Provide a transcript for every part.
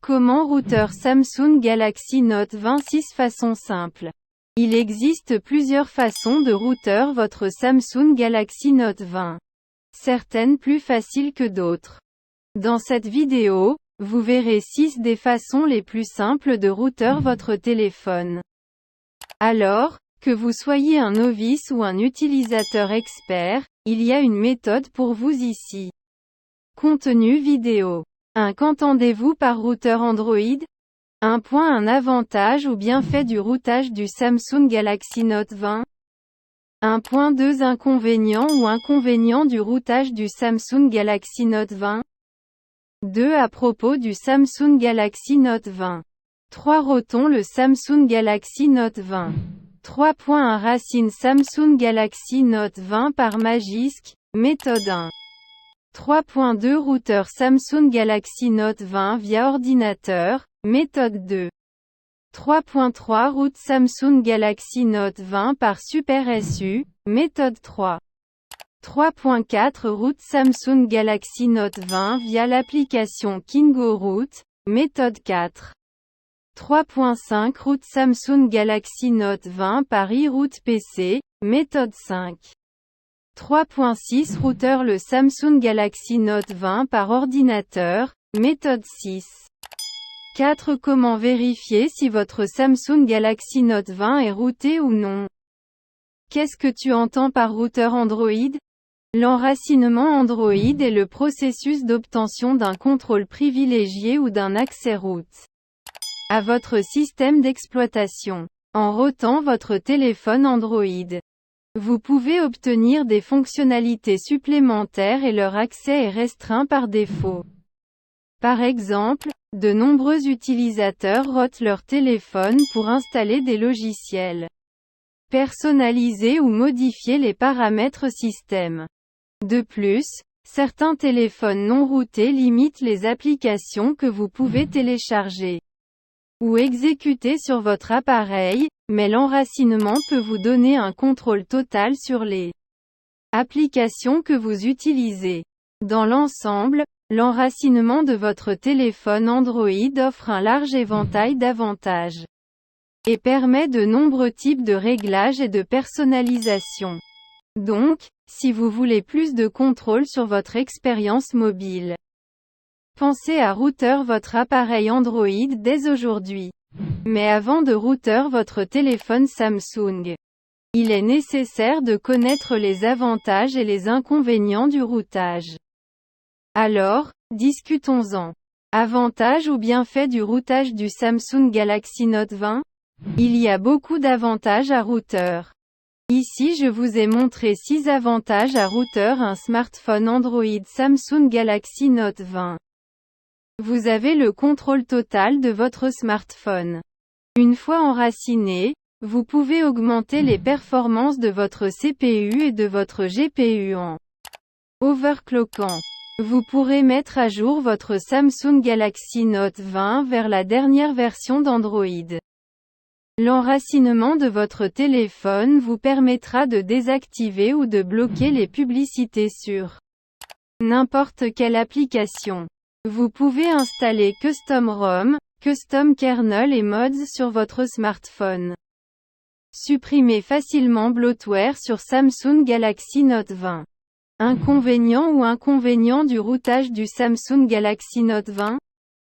Comment routeur Samsung Galaxy Note 26 façon simple. Il existe plusieurs façons de routeur votre Samsung Galaxy Note 20. Certaines plus faciles que d'autres. Dans cette vidéo, vous verrez 6 des façons les plus simples de routeur votre téléphone. Alors, que vous soyez un novice ou un utilisateur expert, il y a une méthode pour vous ici. Contenu vidéo. Qu'entendez-vous par routeur Android? Un avantage ou bienfait du routage du Samsung Galaxy Note 20. 2 inconvénients ou inconvénients du routage du Samsung Galaxy Note 20. 2 à propos du Samsung Galaxy Note 20. 3 rotons le Samsung Galaxy Note 20. 3.1 Racine Samsung Galaxy Note 20 par Magisk, méthode 1. 3.2 Routeur Samsung Galaxy Note 20 via ordinateur, méthode 2. 3.3 Route Samsung Galaxy Note 20 par Super SU, méthode 3. 3.4 Route Samsung Galaxy Note 20 via l'application Kingo Route, méthode 4. 3.5 Route Samsung Galaxy Note 20 par iRoute PC, méthode 5. 3.6 Routeur le Samsung Galaxy Note 20 par ordinateur, méthode 6. 4 Comment vérifier si votre Samsung Galaxy Note 20 est routé ou non? Qu'est-ce que tu entends par routeur Android? L'enracinement Android est le processus d'obtention d'un contrôle privilégié ou d'un accès root à votre système d'exploitation. En routant votre téléphone Android, vous pouvez obtenir des fonctionnalités supplémentaires et leur accès est restreint par défaut. Par exemple, de nombreux utilisateurs rotent leur téléphone pour installer des logiciels, personnaliser ou modifier les paramètres système. De plus, certains téléphones non routés limitent les applications que vous pouvez télécharger ou exécuter sur votre appareil, mais l'enracinement peut vous donner un contrôle total sur les applications que vous utilisez. Dans l'ensemble, l'enracinement de votre téléphone Android offre un large éventail d'avantages et permet de nombreux types de réglages et de personnalisation. Donc, si vous voulez plus de contrôle sur votre expérience mobile, pensez à routeur votre appareil Android dès aujourd'hui. Mais avant de routeur votre téléphone Samsung, il est nécessaire de connaître les avantages et les inconvénients du routage. Alors, discutons-en. Avantages ou bienfaits du routage du Samsung Galaxy Note 20? Il y a beaucoup d'avantages à routeur. Ici je vous ai montré 6 avantages à routeur un smartphone Android Samsung Galaxy Note 20. Vous avez le contrôle total de votre smartphone. Une fois enraciné, vous pouvez augmenter les performances de votre CPU et de votre GPU en overclockant. Vous pourrez mettre à jour votre Samsung Galaxy Note 20 vers la dernière version d'Android. L'enracinement de votre téléphone vous permettra de désactiver ou de bloquer les publicités sur n'importe quelle application. Vous pouvez installer Custom ROM, Custom Kernel et Mods sur votre smartphone. Supprimez facilement bloatware sur Samsung Galaxy Note 20. Inconvénient ou inconvénient du routage du Samsung Galaxy Note 20?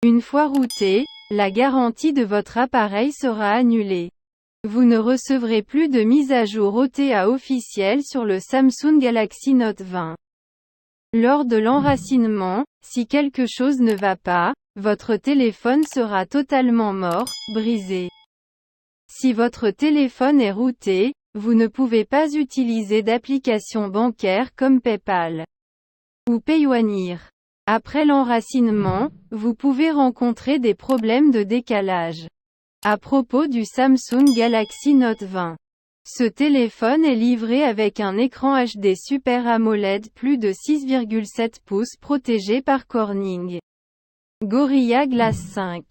Une fois routé, la garantie de votre appareil sera annulée. Vous ne recevrez plus de mise à jour OTA officielle sur le Samsung Galaxy Note 20. Lors de l'enracinement, si quelque chose ne va pas, votre téléphone sera totalement mort, brisé. Si votre téléphone est routé, vous ne pouvez pas utiliser d'applications bancaires comme PayPal ou Payoneer. Après l'enracinement, vous pouvez rencontrer des problèmes de décalage. À propos du Samsung Galaxy Note 20. Ce téléphone est livré avec un écran HD Super AMOLED plus de 6,7 pouces protégé par Corning Gorilla Glass 5.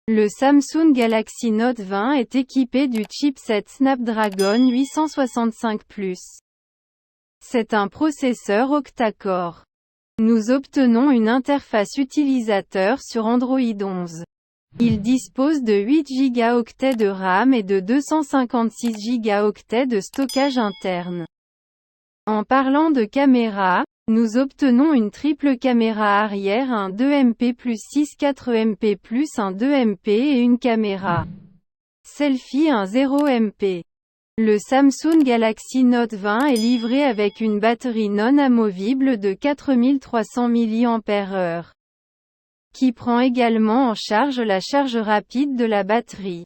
Le Samsung Galaxy Note 20 est équipé du chipset Snapdragon 865+. C'est un processeur octa-core. Nous obtenons une interface utilisateur sur Android 11. Il dispose de 8 Go de RAM et de 256 Go de stockage interne. En parlant de caméra, nous obtenons une triple caméra arrière, un 2MP+6 4MP+, un 2MP et une caméra selfie, un 0MP. Le Samsung Galaxy Note 20 est livré avec une batterie non amovible de 4300 mAh, qui prend également en charge la charge rapide de la batterie.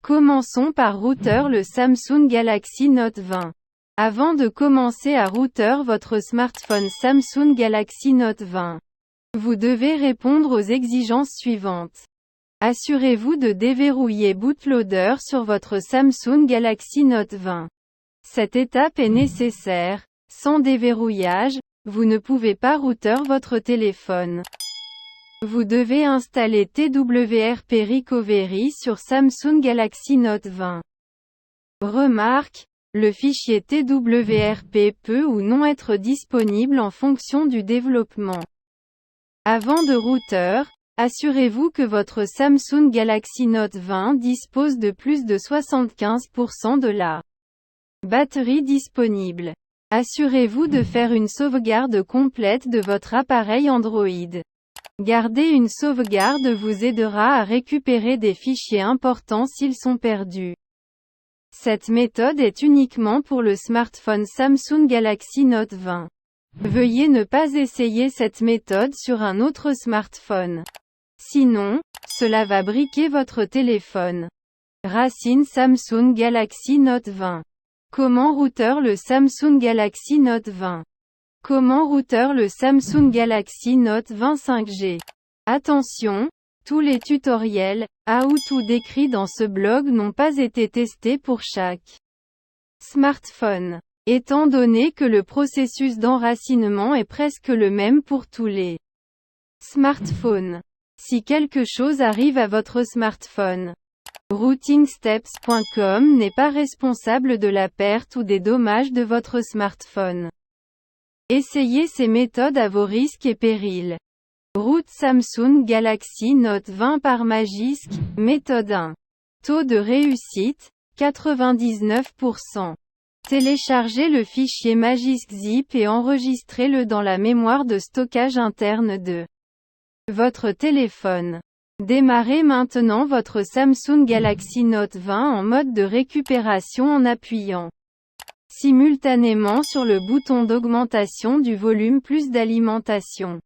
Commençons par routeur le Samsung Galaxy Note 20. Avant de commencer à router votre smartphone Samsung Galaxy Note 20, vous devez répondre aux exigences suivantes. Assurez-vous de déverrouiller Bootloader sur votre Samsung Galaxy Note 20. Cette étape est nécessaire. Sans déverrouillage, vous ne pouvez pas router votre téléphone. Vous devez installer TWRP Recovery sur Samsung Galaxy Note 20. Remarque, le fichier TWRP peut ou non être disponible en fonction du développement. Avant de router, assurez-vous que votre Samsung Galaxy Note 20 dispose de plus de 75% de la batterie disponible. Assurez-vous de faire une sauvegarde complète de votre appareil Android. Garder une sauvegarde vous aidera à récupérer des fichiers importants s'ils sont perdus. Cette méthode est uniquement pour le smartphone Samsung Galaxy Note 20. Veuillez ne pas essayer cette méthode sur un autre smartphone. Sinon, cela va briquer votre téléphone. Racine Samsung Galaxy Note 20. Comment router le Samsung Galaxy Note 20? Comment router le Samsung Galaxy Note 20 5G? Attention, tous les tutoriels, how-to décrits dans ce blog n'ont pas été testés pour chaque smartphone. Étant donné que le processus d'enracinement est presque le même pour tous les smartphones. Si quelque chose arrive à votre smartphone, routingsteps.com n'est pas responsable de la perte ou des dommages de votre smartphone. Essayez ces méthodes à vos risques et périls. Route Samsung Galaxy Note 20 par Magisk. Méthode 1. Taux de réussite, 99%. Téléchargez le fichier Magisk Zip et enregistrez-le dans la mémoire de stockage interne de votre téléphone. Démarrez maintenant votre Samsung Galaxy Note 20 en mode de récupération en appuyant simultanément sur le bouton d'augmentation du volume plus d'alimentation.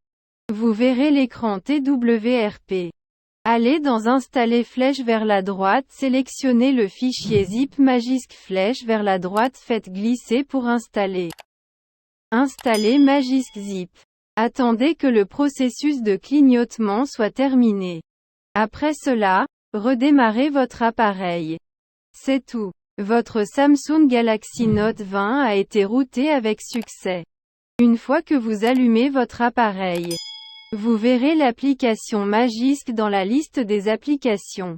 Vous verrez l'écran TWRP. Allez dans Installer flèche vers la droite, sélectionnez le fichier zip Magisk flèche vers la droite, faites glisser pour installer. Installez Magisk Zip. Attendez que le processus de clignotement soit terminé. Après cela, redémarrez votre appareil. C'est tout. Votre Samsung Galaxy Note 20 a été routé avec succès. Une fois que vous allumez votre appareil, vous verrez l'application Magisk dans la liste des applications.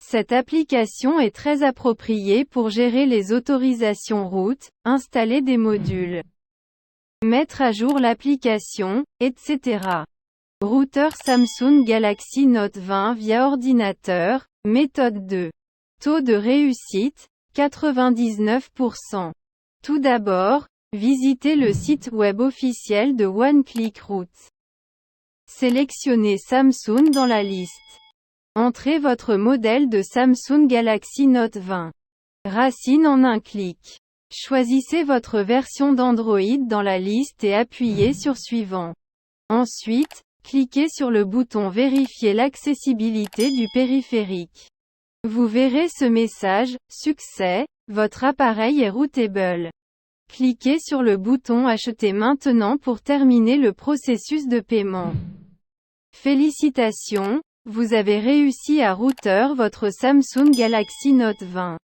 Cette application est très appropriée pour gérer les autorisations route, installer des modules, mettre à jour l'application, etc. Routeur Samsung Galaxy Note 20 via ordinateur, méthode 2. Taux de réussite, 99%. Tout d'abord, visitez le site web officiel de OneClickRoute. Sélectionnez Samsung dans la liste. Entrez votre modèle de Samsung Galaxy Note 20. Racine en un clic. Choisissez votre version d'Android dans la liste et appuyez sur Suivant. Ensuite, cliquez sur le bouton Vérifier l'accessibilité du périphérique. Vous verrez ce message, Succès, votre appareil est routable. Cliquez sur le bouton Acheter maintenant pour terminer le processus de paiement. Félicitations, vous avez réussi à router votre Samsung Galaxy Note 20.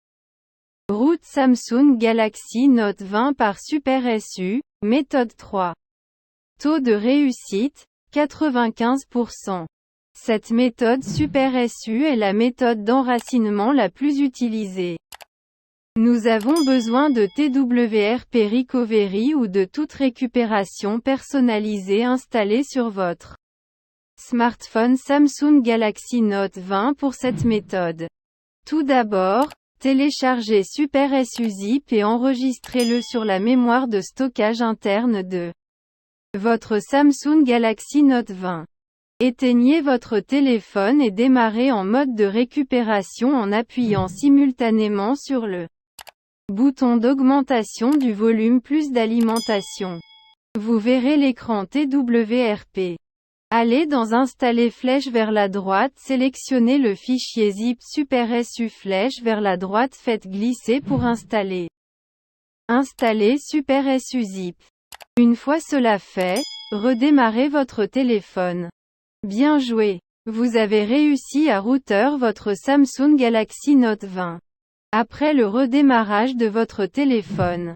Route Samsung Galaxy Note 20 par Super SU, méthode 3. Taux de réussite, 95%. Cette méthode Super SU est la méthode d'enracinement la plus utilisée. Nous avons besoin de TWRP Recovery ou de toute récupération personnalisée installée sur votre smartphone Samsung Galaxy Note 20 pour cette méthode. Tout d'abord, téléchargez SuperSU-Zip et enregistrez-le sur la mémoire de stockage interne de votre Samsung Galaxy Note 20. Éteignez votre téléphone et démarrez en mode de récupération en appuyant simultanément sur le bouton d'augmentation du volume plus d'alimentation. Vous verrez l'écran TWRP. Allez dans Installer flèche vers la droite, sélectionnez le fichier zip SuperSU flèche vers la droite, faites glisser pour installer. Installez SuperSU-Zip. Une fois cela fait, redémarrez votre téléphone. Bien joué! Vous avez réussi à router votre Samsung Galaxy Note 20. Après le redémarrage de votre téléphone,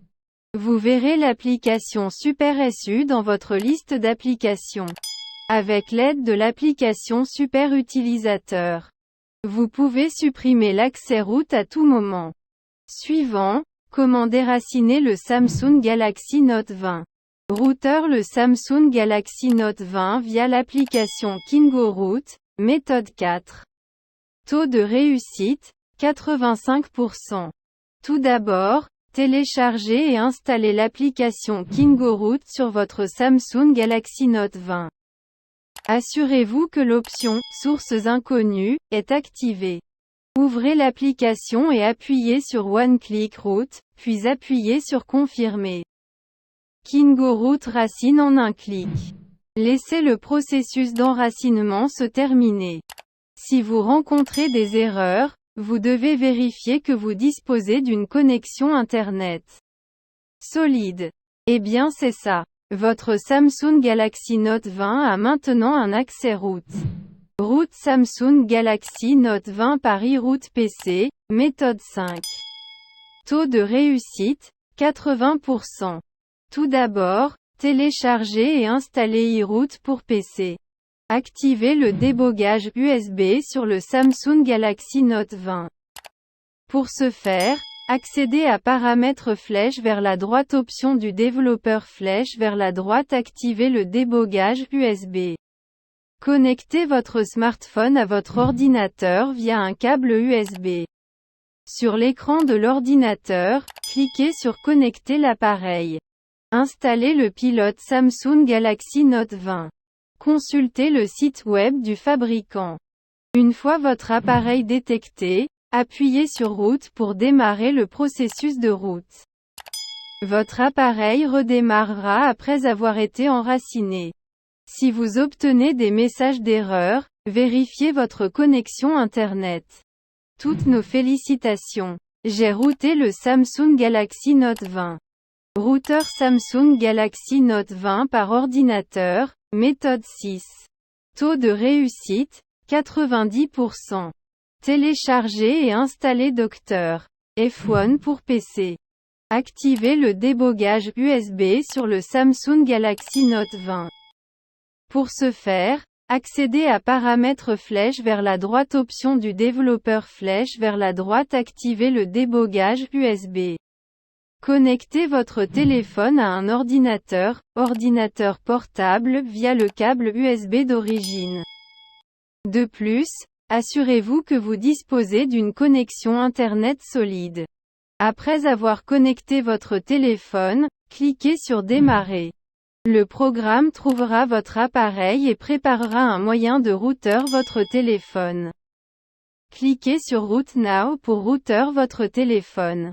vous verrez l'application SuperSU dans votre liste d'applications. Avec l'aide de l'application Super Utilisateur, vous pouvez supprimer l'accès route à tout moment. Suivant, comment déraciner le Samsung Galaxy Note 20. Router le Samsung Galaxy Note 20 via l'application KingoRoot, méthode 4. Taux de réussite, 85%. Tout d'abord, téléchargez et installez l'application KingoRoot sur votre Samsung Galaxy Note 20. Assurez-vous que l'option « Sources inconnues » est activée. Ouvrez l'application et appuyez sur One Click Root, puis appuyez sur Confirmer. KingoRoot racine en un clic. Laissez le processus d'enracinement se terminer. Si vous rencontrez des erreurs, vous devez vérifier que vous disposez d'une connexion Internet solide. Eh bien c'est ça. Votre Samsung Galaxy Note 20 a maintenant un accès route. Route Samsung Galaxy Note 20 par iRoute PC, méthode 5. Taux de réussite, 80%. Tout d'abord, téléchargez et installez iRoute pour PC. Activez le débogage USB sur le Samsung Galaxy Note 20. Pour ce faire, accédez à Paramètres flèche vers la droite, option du développeur flèche vers la droite, activez le débogage USB. Connectez votre smartphone à votre ordinateur via un câble USB. Sur l'écran de l'ordinateur, cliquez sur Connecter l'appareil. Installez le pilote Samsung Galaxy Note 20. Consultez le site web du fabricant. Une fois votre appareil détecté, appuyez sur Route pour démarrer le processus de route. Votre appareil redémarrera après avoir été enraciné. Si vous obtenez des messages d'erreur, vérifiez votre connexion Internet. Toutes nos félicitations. J'ai routé le Samsung Galaxy Note 20. Routeur Samsung Galaxy Note 20 par ordinateur, méthode 6. Taux de réussite, 90%. Téléchargez et installez Docteur F1 pour PC. Activez le débogage USB sur le Samsung Galaxy Note 20. Pour ce faire, accédez à Paramètres flèche vers la droite, option du développeur flèche vers la droite, activez le débogage USB. Connectez votre téléphone à un ordinateur portable via le câble USB d'origine. De plus, assurez-vous que vous disposez d'une connexion Internet solide. Après avoir connecté votre téléphone, cliquez sur Démarrer. Le programme trouvera votre appareil et préparera un moyen de router votre téléphone. Cliquez sur Root Now pour router votre téléphone.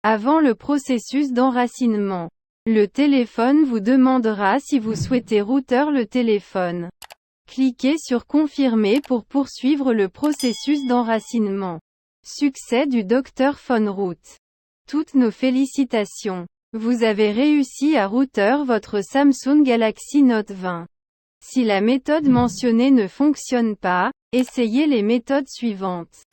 Avant le processus d'enracinement, le téléphone vous demandera si vous souhaitez router le téléphone. Cliquez sur Confirmer pour poursuivre le processus d'enracinement. Succès du Dr. Phone Root. Toutes nos félicitations. Vous avez réussi à router votre Samsung Galaxy Note 20. Si la méthode mentionnée ne fonctionne pas, essayez les méthodes suivantes.